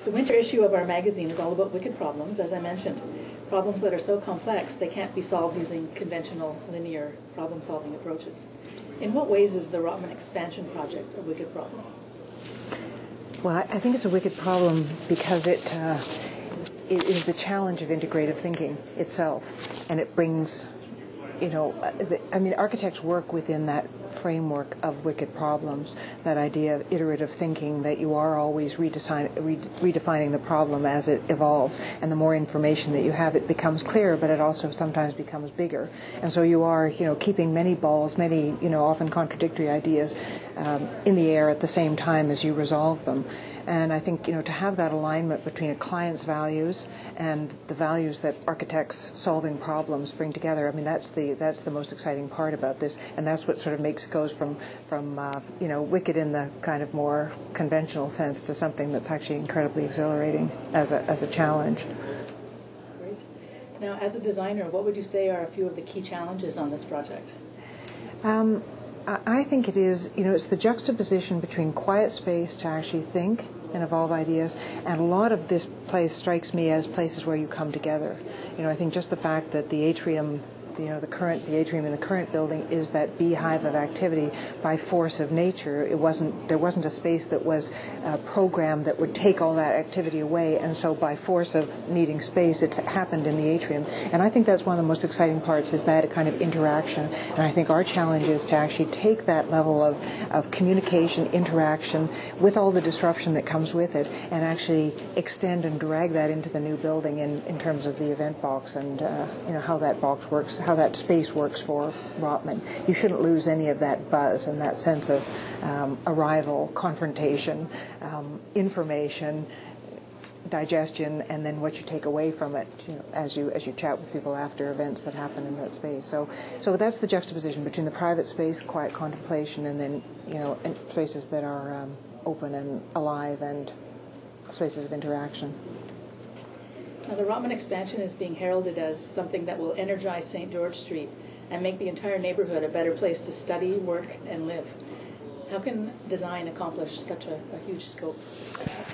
The winter issue of our magazine is all about wicked problems, as I mentioned. Problems that are so complex they can't be solved using conventional linear problem-solving approaches. In what ways is the Rotman expansion project a wicked problem? Well, I think it's a wicked problem because it is the challenge of integrative thinking itself, and it brings, architects work within that framework of wicked problems, that idea of iterative thinking, that you are always redefining the problem as it evolves, and the more information that you have, it becomes clearer, but it also sometimes becomes bigger. And so you are, keeping many balls, many, often contradictory ideas in the air at the same time as you resolve them. And I think, to have that alignment between a client's values and the values that architects solving problems bring together, that's the most exciting part about this, and that's what sort of goes from wicked in the kind of more conventional sense to something that's actually incredibly exhilarating as a challenge. Great. Now, as a designer, what would you say are a few of the key challenges on this project? I think it is, it's the juxtaposition between quiet space to actually think and evolve ideas, and a lot of this place strikes me as places where you come together. I think just the fact that the atrium, the atrium in the current building is that beehive of activity by force of nature. There wasn't a space that was programmed that would take all that activity away, and so by force of needing space, it happened in the atrium. And I think that's one of the most exciting parts, is that kind of interaction. And I think our challenge is to actually take that level of communication, interaction, with all the disruption that comes with it, and actually extend and drag that into the new building in terms of the event box and how that box works, how that space works for Rotman. You shouldn't lose any of that buzz and that sense of arrival, confrontation, information, digestion, and then what you take away from it, as you chat with people after events that happen in that space. So that's the juxtaposition between the private space, quiet contemplation, and then and spaces that are open and alive and spaces of interaction. Now, the Rotman expansion is being heralded as something that will energize St. George Street and make the entire neighborhood a better place to study, work, and live. How can design accomplish such a huge scope?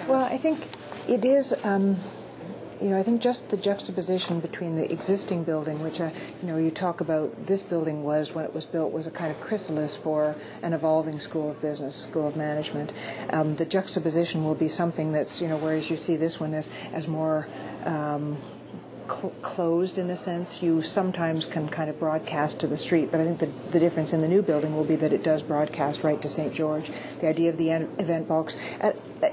Well, I think it is, I think just the juxtaposition between the existing building, which, you talk about, this building was, when it was built, was a kind of chrysalis for an evolving school of business, school of management. The juxtaposition will be something that's, whereas you see this one as more closed in a sense, you sometimes can kind of broadcast to the street, but I think the difference in the new building will be that it does broadcast right to St. George. The idea of the event box,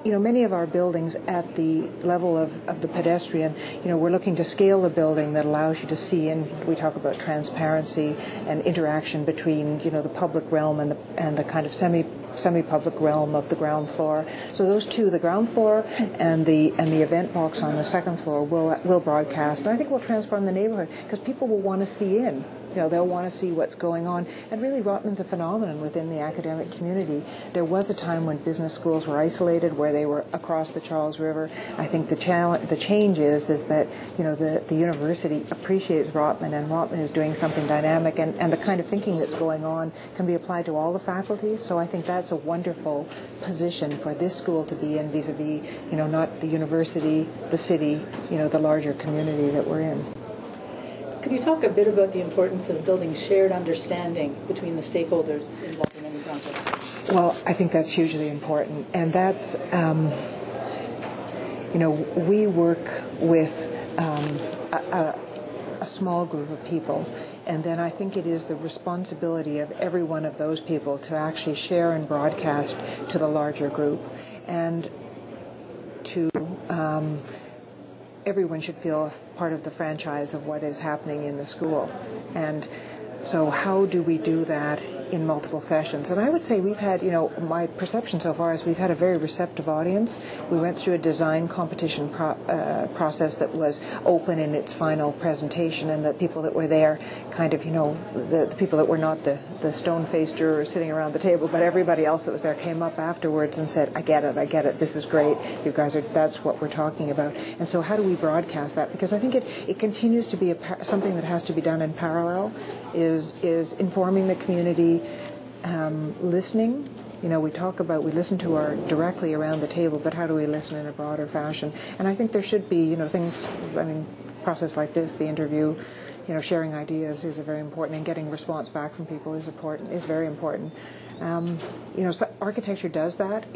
many of our buildings at the level of the pedestrian, we're looking to scale the building that allows you to see, and we talk about transparency and interaction between, the public realm and the kind of semi-public realm of the ground floor. So those two, the ground floor and the event box on the second floor, will broadcast. And I think will transform the neighborhood, because people will want to see in. They'll want to see what's going on. And really, Rotman's a phenomenon within the academic community. There was a time when business schools were isolated, where they were across the Charles River. I think the change is that, the university appreciates Rotman, and Rotman is doing something dynamic, and the kind of thinking that's going on can be applied to all the faculties. So I think that's a wonderful position for this school to be in, vis-a-vis, not the university, the city, the larger community that we're in. Could you talk a bit about the importance of building shared understanding between the stakeholders involved in any project? Well, I think that's hugely important, and that's, we work with a small group of people, and then I think it is the responsibility of every one of those people to actually share and broadcast to the larger group, and to everyone should feel part of the franchise of what is happening in the school. And so how do we do that in multiple sessions? And I would say we've had, my perception so far is we've had a very receptive audience. We went through a design competition process that was open in its final presentation, and the people that were there kind of, the people that were not the stone-faced jurors sitting around the table, but everybody else that was there came up afterwards and said, I get it, this is great, you guys that's what we're talking about. And so how do we broadcast that? Because I think it continues to be something that has to be done in parallel, is informing the community, listening, We listen to our directly around the table, but how do we listen in a broader fashion? And I think there should be, process like this, the interview, sharing ideas is very important, and getting response back from people is very important. So architecture does that.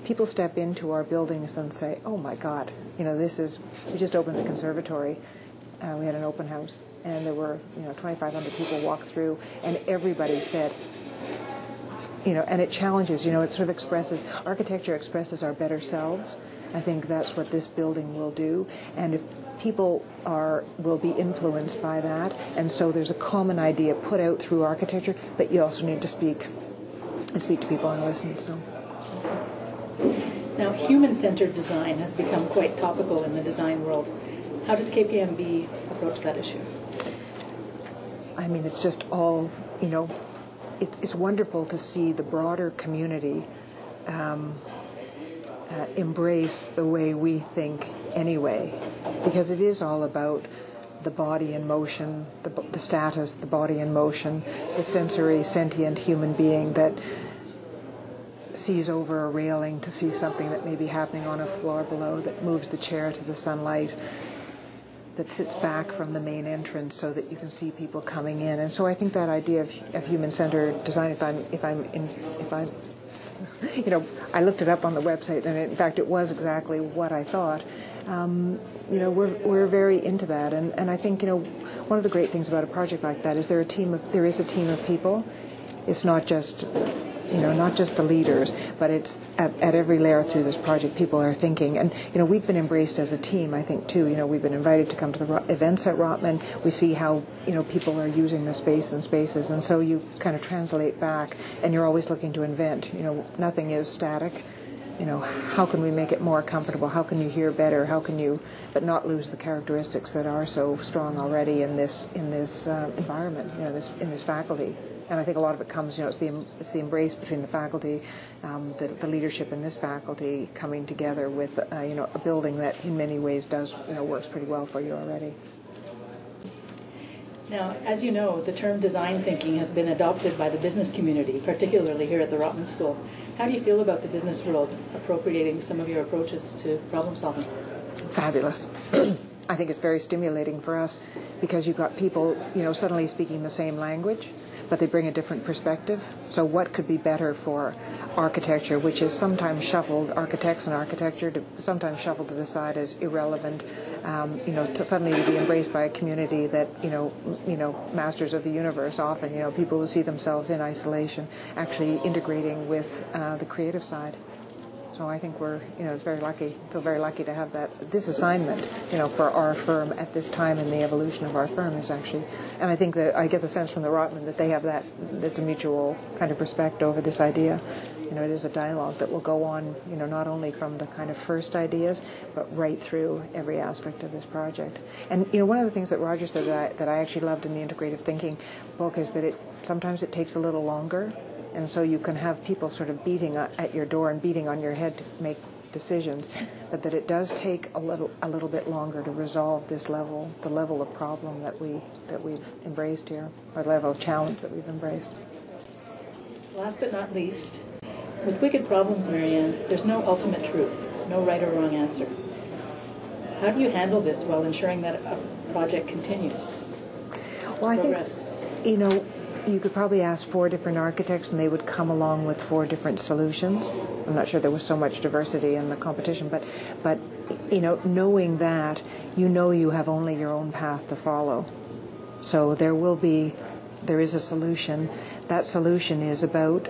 People step into our buildings and say, oh my God, we just opened the conservatory. We had an open house, and there were, 2,500 people walk through, and everybody said, and it challenges, it sort of expresses, architecture expresses our better selves. I think that's what this building will do. And if people will be influenced by that, and so there's a common idea put out through architecture, but you also need to speak to people and listen. So. Now, human-centered design has become quite topical in the design world. How does KPMB approach that issue? It's just all, it's wonderful to see the broader community embrace the way we think anyway, because it is all about the body in motion, the status, the body in motion, the sensory, sentient human being that sees over a railing to see something that may be happening on a floor below, that moves the chair to the sunlight, that sits back from the main entrance so that you can see people coming in. And so I think that idea of human-centered design, I looked it up on the website, and in fact it was exactly what I thought. We're very into that, and I think one of the great things about a project like that is there is a team of people. It's not just the leaders, but it's at every layer through this project, people are thinking. And, we've been embraced as a team, I think, too. We've been invited to come to the events at Rotman. We see how, people are using the space and spaces. And so you kind of translate back, and you're always looking to invent. Nothing is static. How can we make it more comfortable? How can you hear better? How can you, but not lose the characteristics that are so strong already in this environment, in this faculty? And I think a lot of it comes, it's the embrace between the faculty, the leadership in this faculty coming together with, a building that in many ways works pretty well for you already. Now, as you know, the term design thinking has been adopted by the business community, particularly here at the Rotman School. How do you feel about the business world appropriating some of your approaches to problem solving? Fabulous. I think it's very stimulating for us because you've got people, suddenly speaking the same language, but they bring a different perspective. So what could be better for architecture, which is sometimes shuffled, architects and architecture, sometimes shuffled to the side as irrelevant, to suddenly be embraced by a community that, masters of the universe often, people who see themselves in isolation, actually integrating with the creative side. So I think it's very lucky, feel very lucky to have this assignment, for our firm at this time in the evolution of our firm is actually, and I think that I get the sense from the Rotman that they have that's a mutual kind of respect over this idea. It is a dialogue that will go on, not only from the kind of first ideas, but right through every aspect of this project. And, one of the things that Roger said that I actually loved in the integrative thinking book is that sometimes it takes a little longer. And so you can have people sort of beating at your door and beating on your head to make decisions, but that it does take a little bit longer to resolve the level of problem that we've embraced here, or the level of challenge that we've embraced. Last but not least, with wicked problems, Marianne, there's no ultimate truth, no right or wrong answer. How do you handle this while ensuring that a project continues? Well, progress? I think, you could probably ask 4 different architects and they would come along with 4 different solutions. I'm not sure there was so much diversity in the competition, but knowing that, you have only your own path to follow. So there is a solution. That solution is about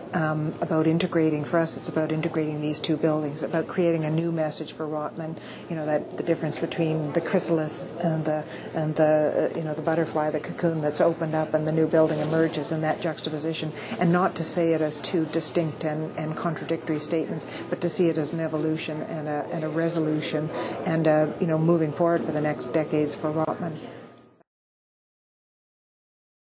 integrating. For us, it's about integrating these 2 buildings, about creating a new message for Rotman. That the difference between the chrysalis and the butterfly, the cocoon that's opened up, and the new building emerges in that juxtaposition, and not to say it as 2 distinct and contradictory statements, but to see it as an evolution and a resolution and moving forward for the next decades for Rotman.